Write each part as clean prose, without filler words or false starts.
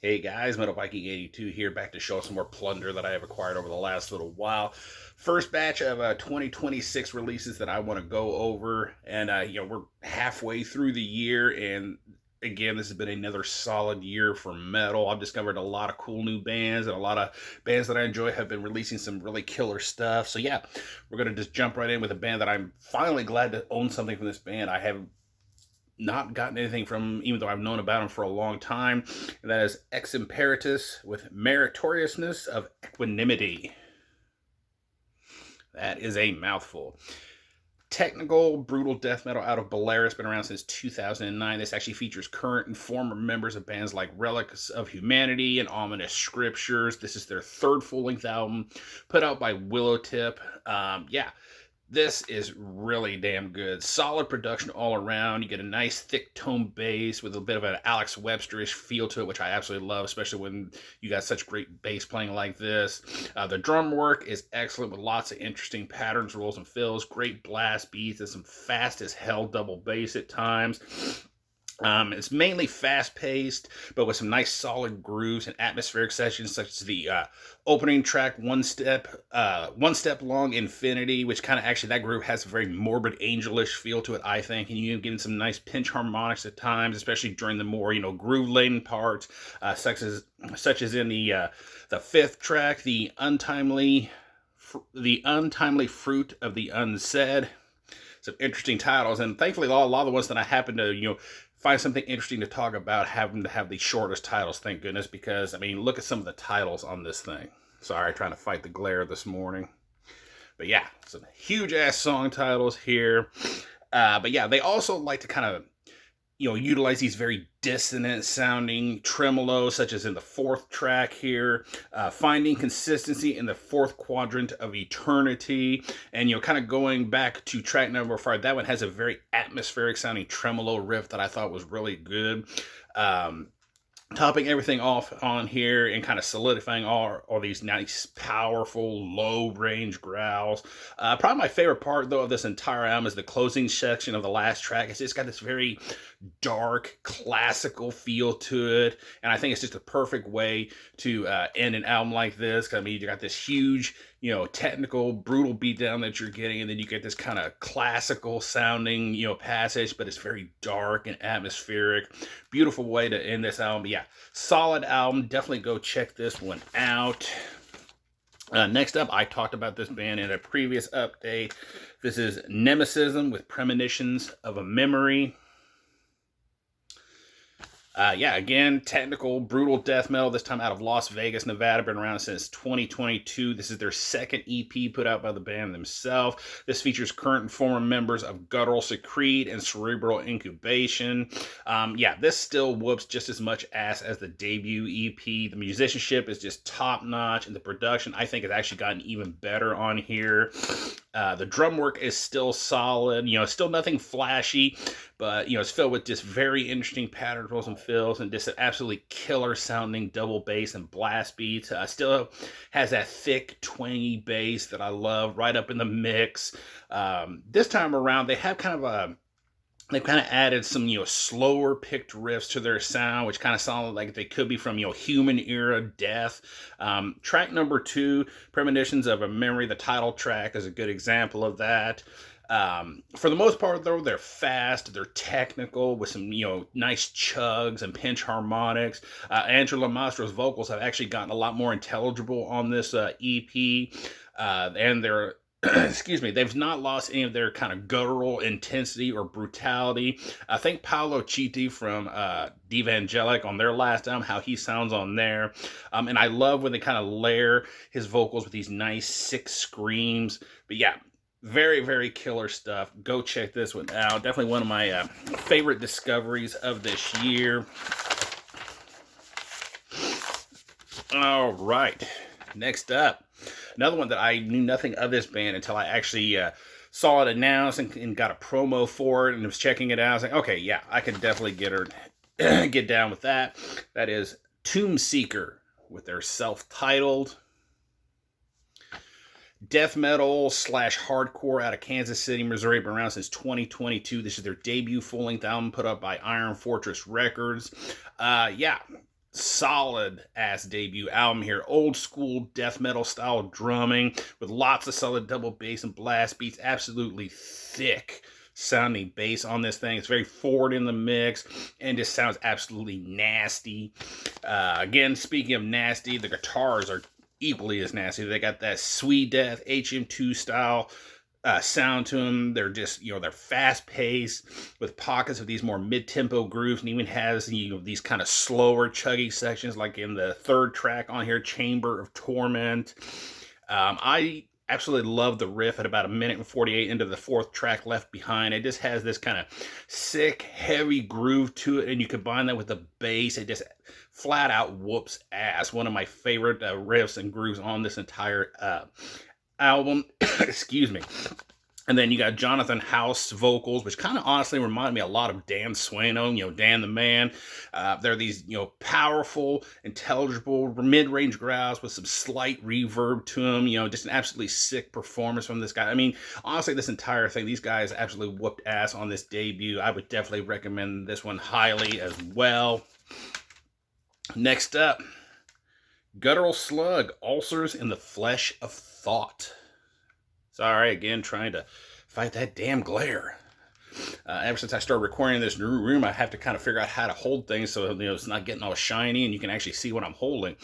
Hey guys, Metal Viking 82 here, back to show some more plunder that I have acquired over the last little while. First batch of 2026 releases that I want to go over, and we're halfway through the year, and again, this has been another solid year for metal. I've discovered a lot of cool new bands, and a lot of bands that I enjoy have been releasing some really killer stuff. So yeah, we're gonna just jump right in with a band that I'm finally glad to own something from this band. I have not gotten anything from, even though I've known about him for a long time. And that is Ex Imperatus with Meritoriousness of Equanimity. That is a mouthful. Technical, brutal death metal out of Belarus, been around since 2009. This actually features current and former members of bands like Relics of Humanity and Ominous Scriptures. This is their third full-length album, put out by Willowtip. Yeah, this is really damn good. Solid production all around. You get a nice thick tone bass with a bit of an Alex Websterish feel to it, which I absolutely love, especially when you got such great bass playing like this. The drum work is excellent with lots of interesting patterns, rolls, and fills. Great blast beats and some fast as hell double bass at times. It's mainly fast-paced, but with some nice solid grooves and atmospheric sections, such as the opening track, One Step Long Infinity, which kind of actually, that groove has a very morbid, angelish feel to it, I think, and you get some nice pinch harmonics at times, especially during the more, groove-laden parts, such as in the fifth track, the untimely fruit of the unsaid. Some interesting titles, and thankfully a lot of the ones that I happen to find something interesting to talk about happen to have the shortest titles, thank goodness, because I mean, look at some of the titles on this thing. Sorry, trying to fight the glare this morning. But yeah, some huge ass song titles here. But yeah, they also like to kind of utilize these very dissonant sounding tremolos, such as in the fourth track here, finding consistency in the fourth quadrant of eternity, and kind of going back to track number 5. That one has a very atmospheric sounding tremolo riff that I thought was really good. Topping everything off on here and kind of solidifying all these nice, powerful, low-range growls. Probably my favorite part, though, of this entire album is the closing section of the last track. It's just got this very dark, classical feel to it, and I think it's just a perfect way to end an album like this. 'Cause, I mean, you got this huge, technical, brutal beatdown that you're getting, and then you get this kind of classical sounding, passage, but it's very dark and atmospheric. Beautiful way to end this album. But yeah, solid album. Definitely go check this one out. Next up, I talked about this band in a previous update. This is Nemesis with Premonitions of a Memory. Again, technical, brutal death metal, this time out of Las Vegas, Nevada. Been around since 2022. This is their second EP put out by the band themselves. This features current and former members of Guttural Secrete and Cerebral Incubation. This still whoops just as much ass as the debut EP. The musicianship is just top-notch, and the production, I think, has actually gotten even better on here. The drum work is still solid. Still nothing flashy, but, it's filled with just very interesting patterns, rolls, and fills, and just an absolutely killer sounding double bass and blast beats. Still has that thick, twangy bass that I love right up in the mix. This time around, they've kind of added some, slower picked riffs to their sound, which kind of sounded like they could be from, Human Era Death. Track number 2, Premonitions of a Memory, the title track, is a good example of that. For the most part, though, they're fast, they're technical, with some, nice chugs and pinch harmonics. Angela Mastro's vocals have actually gotten a lot more intelligible on this EP, and they're excuse me, they've not lost any of their kind of guttural intensity or brutality. I think Paolo Chiti from Devangelic on their last album, how he sounds on there. And I love when they kind of layer his vocals with these nice, sick screams. But yeah, very, very killer stuff. Go check this one out. Definitely one of my favorite discoveries of this year. All right. Next up, another one that I knew nothing of this band until I actually saw it announced and got a promo for it and was checking it out. I was like, okay, yeah, I can definitely get down with that. That is Tomb Seeker with their self-titled death metal / hardcore out of Kansas City, Missouri. Been around since 2022. This is their debut full-length album put up by Iron Fortress Records. solid ass debut album here. Old school death metal style drumming with lots of solid double bass and blast beats. Absolutely thick sounding bass on this thing. It's very forward in the mix and just sounds absolutely nasty. Again, speaking of nasty, the guitars are equally as nasty. They got that sweet death HM2 style sound to them. They're just, they're fast paced with pockets of these more mid-tempo grooves, and even has, these kind of slower chuggy sections like in the third track on here, Chamber of Torment. I absolutely love the riff at about 1:48 into the fourth track, Left Behind. It just has this kind of sick, heavy groove to it, and you combine that with the bass, it just flat out whoops ass. One of my favorite riffs and grooves on this entire album. Excuse me. And then you got Jonathan House vocals, which kind of honestly remind me a lot of Dan Swano, Dan the Man. They're these, powerful, intelligible, mid-range growls with some slight reverb to them. Just an absolutely sick performance from this guy. I mean, honestly, this entire thing, these guys absolutely whooped ass on this debut. I would definitely recommend this one highly as well. Next up, Guttural Slug, Ulcers in the Flesh of Thought. Sorry, again, trying to fight that damn glare. Ever since I started recording in this new room, I have to kind of figure out how to hold things so it's not getting all shiny and you can actually see what I'm holding.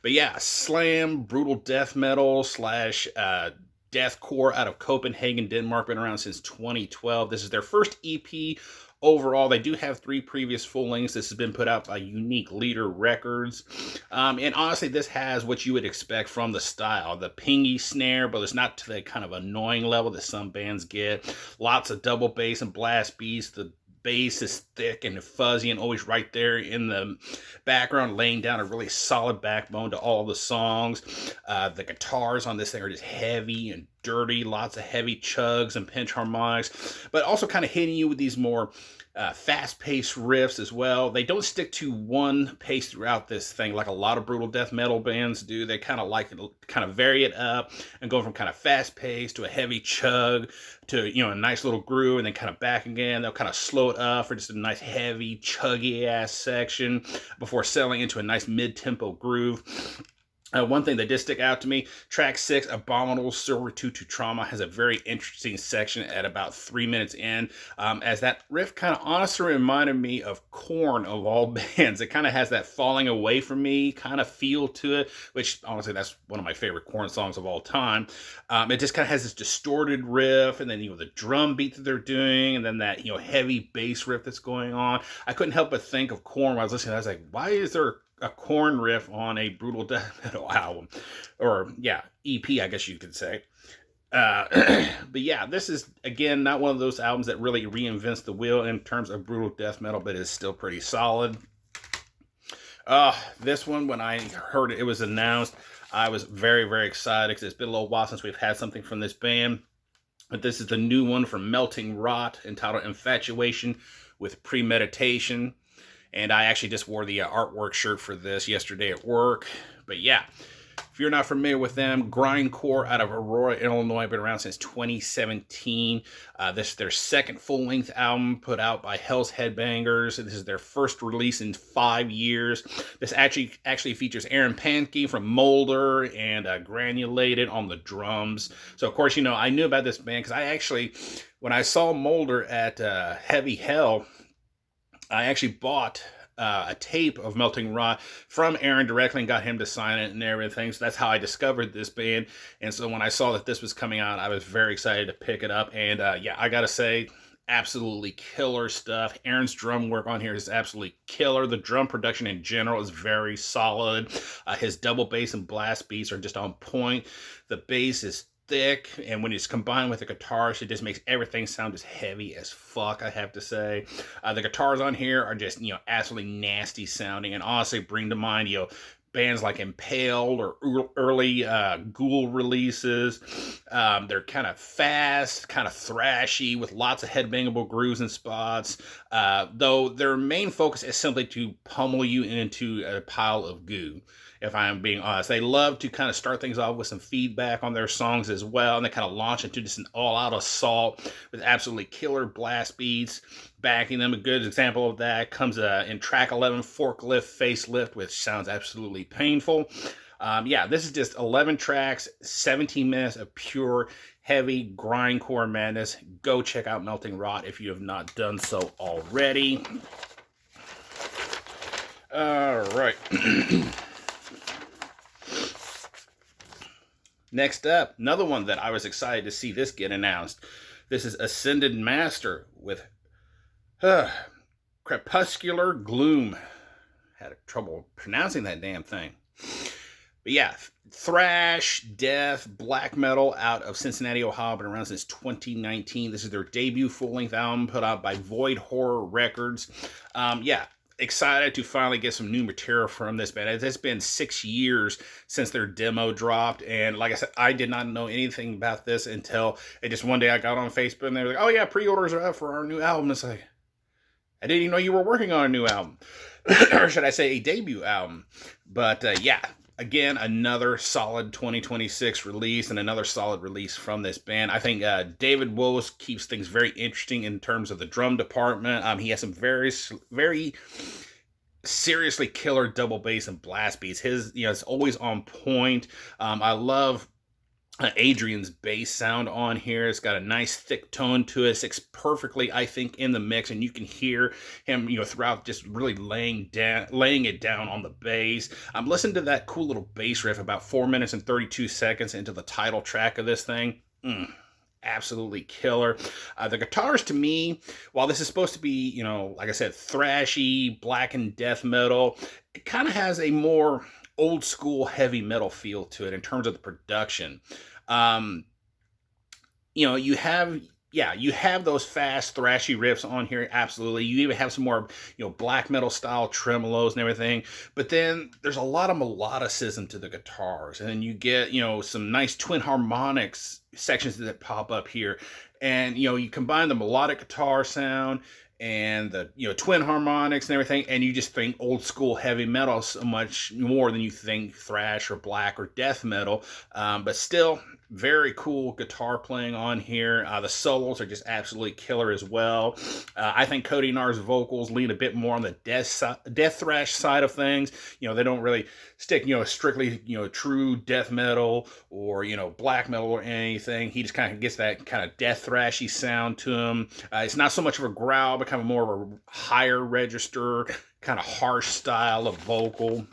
But yeah, slam, brutal death metal / deathcore out of Copenhagen, Denmark. Been around since 2012. This is their first EP. Overall, they do have 3 previous full lengths. This has been put out by Unique Leader Records. And honestly, this has what you would expect from the style. The pingy snare, but it's not to the kind of annoying level that some bands get. Lots of double bass and blast beats. The bass is thick and fuzzy and always right there in the background, laying down a really solid backbone to all the songs. The guitars on this thing are just heavy and dirty, lots of heavy chugs and pinch harmonics, but also kind of hitting you with these more fast-paced riffs as well. They don't stick to one pace throughout this thing like a lot of brutal death metal bands do. They kind of like to kind of vary it up and go from kind of fast-paced to a heavy chug to, a nice little groove, and then kind of back again. They'll kind of slow it up for just a nice heavy chuggy-ass section before settling into a nice mid-tempo groove. One thing that did stick out to me, track 6, Abominable Servitude to Trauma, has a very interesting section at about 3 minutes in, as that riff kind of honestly reminded me of Korn of all bands. It kind of has that falling away from me kind of feel to it, which honestly, that's one of my favorite Korn songs of all time. It just kind of has this distorted riff, and then, the drum beat that they're doing, and then that, heavy bass riff that's going on. I couldn't help but think of Korn when I was listening. I was like, why is there a Korn riff on a brutal death metal album, or EP, I guess you could say. But yeah, this is again not one of those albums that really reinvents the wheel in terms of brutal death metal, but is still pretty solid. This one, when I heard it was announced, I was very, very excited because it's been a little while since we've had something from this band. But this is the new one from Melting Rot, entitled Infatuation with Premeditation. And I actually just wore the artwork shirt for this yesterday at work. But yeah, if you're not familiar with them, grindcore out of Aurora, Illinois, been around since 2017. This is their second full-length album put out by Hell's Headbangers. This is their first release in 5 years. This actually features Aaron Pankey from Molder and Granulated on the drums. So, of course, I knew about this band because I actually, when I saw Molder at Heavy Hell, I actually bought a tape of Melting Rot from Aaron directly and got him to sign it and everything. So that's how I discovered this band. And so when I saw that this was coming out, I was very excited to pick it up. And I gotta say, absolutely killer stuff. Aaron's drum work on here is absolutely killer. The drum production in general is very solid. His double bass and blast beats are just on point. The bass is thick, and when it's combined with the guitars, it just makes everything sound just heavy as fuck, I have to say. The guitars on here are just, absolutely nasty sounding, and honestly bring to mind, bands like Impaled or early Ghoul releases. They're kind of fast, kind of thrashy, with lots of headbangable grooves and spots, though their main focus is simply to pummel you into a pile of goo. If I'm being honest, they love to kind of start things off with some feedback on their songs as well, and they kind of launch into just an all-out assault with absolutely killer blast beats backing them. A good example of that comes in track 11, Forklift Facelift, which sounds absolutely painful. Yeah, this is just 11 tracks, 17 minutes of pure, heavy grindcore madness. Go check out Melting Rot if you have not done so already. All right. Next up, another one that I was excited to see this get announced. This is Ascended Master with Crepuscular Gloom. Had trouble pronouncing that damn thing. But yeah, thrash, death, black metal out of Cincinnati, Ohio, been around since 2019. This is their debut full-length album put out by Void Horror Records. Yeah, excited to finally get some new material from this band. It's been 6 years since their demo dropped, and like I said, I did not know anything about this until just one day I got on Facebook and they were like, oh yeah, pre-orders are up for our new album. It's like, I didn't even know you were working on a new album. Or should I say a debut album. But yeah, again, another solid 2026 release and another solid release from this band. I think David Woes keeps things very interesting in terms of the drum department. He has some very seriously killer double bass and blast beats. His, it's always on point. I love Adrian's bass sound on here. It's got a nice thick tone to it. It sticks perfectly, I think, in the mix, and you can hear him, throughout, just really laying it down on the bass. I'm listening to that cool little bass riff about 4 minutes and 32 seconds into the title track of this thing. Absolutely killer. The guitars, to me, while this is supposed to be, like I said, thrashy, black and death metal, it kind of has a more old school heavy metal feel to it in terms of the production. You have those fast thrashy riffs on here, absolutely. You even have some more black metal style tremolos and everything, but then there's a lot of melodicism to the guitars, and then you get some nice twin harmonics sections that pop up here, and you combine the melodic guitar sound and the twin harmonics and everything, and you just think old school heavy metal so much more than you think thrash or black or death metal. But still, very cool guitar playing on here. The solos are just absolutely killer as well. I think Cody Nar's vocals lean a bit more on the death thrash side of things. They don't really stick strictly true death metal or black metal or anything. He just kind of gets that kind of death thrashy sound to him. It's not so much of a growl, but kind of more of a higher register, kind of harsh style of vocal.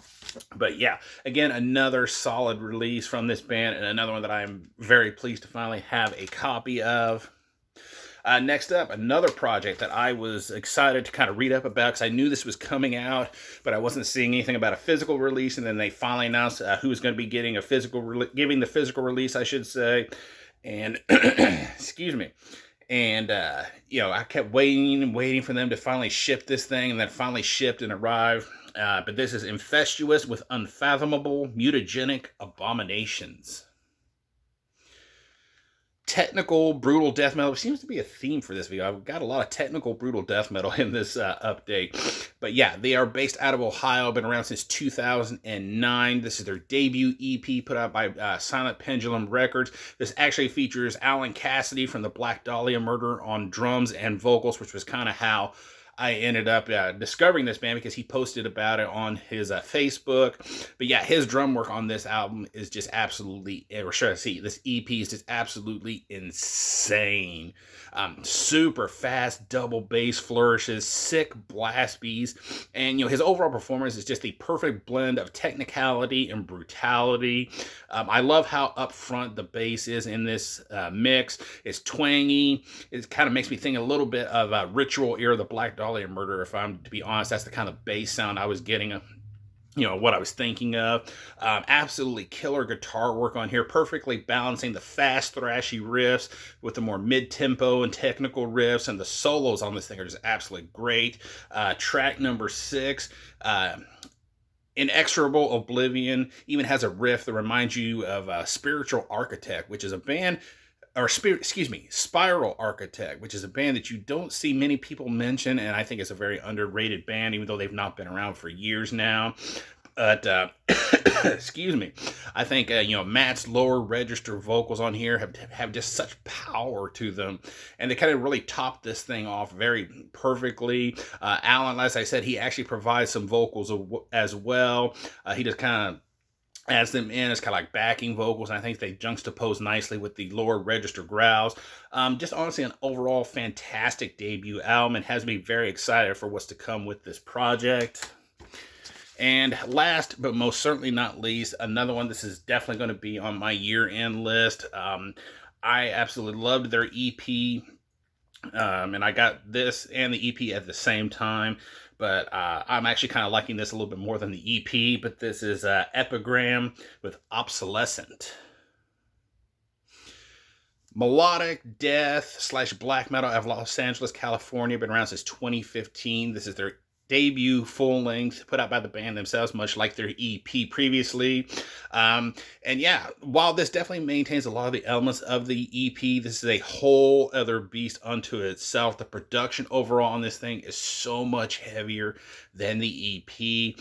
But yeah, again, another solid release from this band, and another one that I'm very pleased to finally have a copy of. Next up, another project that I was excited to kind of read up about, because I knew this was coming out, but I wasn't seeing anything about a physical release, and then they finally announced who was going to be getting giving the physical release, I should say. And excuse me. And, I kept waiting for them to finally ship this thing, and then finally shipped and arrived. But this is Infestuous with Unfathomable Mutagenic Abominations. Technical, brutal death metal. It seems to be a theme for this video. I've got a lot of technical, brutal death metal in this update. But yeah, they are based out of Ohio. Been around since 2009. This is their debut EP put out by Silent Pendulum Records. This actually features Alan Cassidy from the Black Dahlia Murder on drums and vocals, which was kind of how I ended up discovering this band, because he posted about it on his Facebook. But yeah, his drum work on this album is just absolutely, or should I say, this EP is just absolutely insane. Super fast double bass flourishes, sick blast beats, and his overall performance is just the perfect blend of technicality and brutality. I love how upfront the bass is in this mix. It's twangy. It kind of makes me think a little bit of Ritual era, the Black Dahlia Murder, if I'm to be honest. That's the kind of bass sound I was getting, what I was thinking of. Absolutely killer guitar work on here, perfectly balancing the fast thrashy riffs with the more mid-tempo and technical riffs, and the solos on this thing are just absolutely great. Track number 6, Inexorable Oblivion, even has a riff that reminds you of Spiritual Architect, which is a band, Spiral Architect, which is a band that you don't see many people mention, and I think it's a very underrated band, even though they've not been around for years now. But excuse me, I think Matt's lower register vocals on here have just such power to them, and they kind of really top this thing off very perfectly. Alan, as I said, he actually provides some vocals as well. He just kind of adds them in as kind of like backing vocals, and I think they juxtapose nicely with the lower register growls. Just honestly, an overall fantastic debut album, and has me very excited for what's to come with this project. And last, but most certainly not least, another one. This is definitely going to be on my year-end list. I absolutely loved their EP, and I got this and the EP at the same time. But I'm actually kind of liking this a little bit more than the EP. But this is Epigram with Obsolescent. Melodic death / black metal out of Los Angeles, California. Been around since 2015. This is their debut full length put out by the band themselves, much like their EP previously. And yeah, while this definitely maintains a lot of the elements of the EP, this is a whole other beast unto itself. The production overall on this thing is so much heavier than the EP.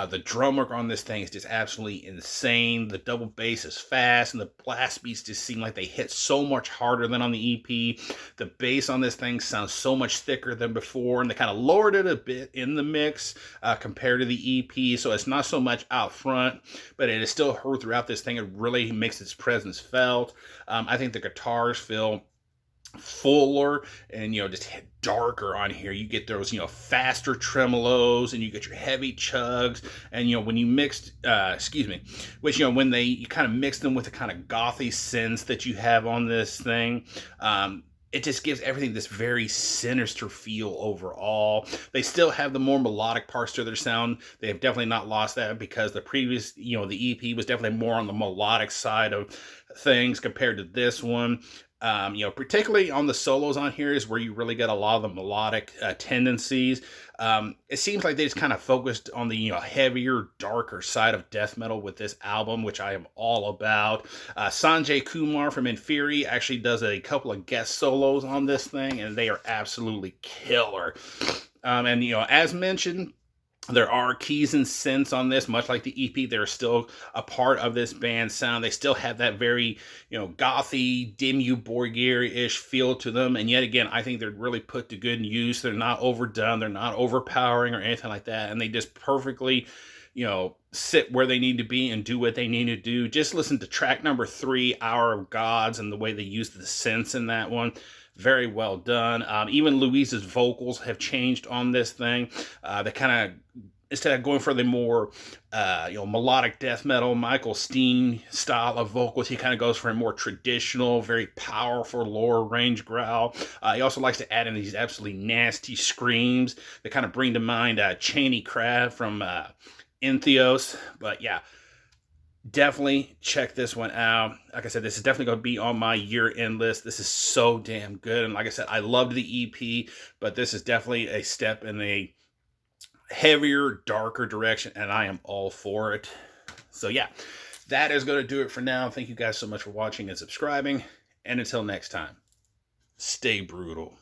The drum work on this thing is just absolutely insane. The double bass is fast, and the blast beats just seem like they hit so much harder than on the EP. The bass on this thing sounds so much thicker than before, and they kind of lowered it a bit in the mix compared to the EP, so it's not so much out front, but it is still heard throughout this thing. It really makes its presence felt. I think the guitars feel fuller and just darker on here. You get those faster tremolos, and you get your heavy chugs, and when you mixed which when you kind of mix them with the kind of gothy synths that you have on this thing, it just gives everything this very sinister feel overall. They still have the more melodic parts to their sound. They have definitely not lost that, because the previous, the EP was definitely more on the melodic side of things compared to this one. Particularly on the solos on here is where you really get a lot of the melodic tendencies. It seems like they just kind of focused on the heavier, darker side of death metal with this album, which I am all about. Sanjay Kumar from Inferi actually does a couple of guest solos on this thing, and they are absolutely killer. And as mentioned, there are keys and synths on this, much like the EP. They're still a part of this band's sound. They still have that very, gothy, Dimmu Borgir-ish feel to them. And yet again, I think they're really put to good use. They're not overdone. They're not overpowering or anything like that. And they just perfectly, sit where they need to be and do what they need to do. Just listen to track number 3, Hour of Gods, and the way they use the synths in that one. Very well done. Even Louise's vocals have changed on this thing. They kind of, instead of going for the more, melodic death metal, Michael Steen style of vocals, he kind of goes for a more traditional, very powerful lower range growl. He also likes to add in these absolutely nasty screams that kind of bring to mind Cheney Crab from Entheos. But yeah, definitely check this one out. Like I said, this is definitely going to be on my year-end list. This is so damn good. And like I said, I loved the EP, but this is definitely a step in a heavier, darker direction, and I am all for it. So yeah, that is going to do it for now. Thank you guys so much for watching and subscribing. And until next time, stay brutal.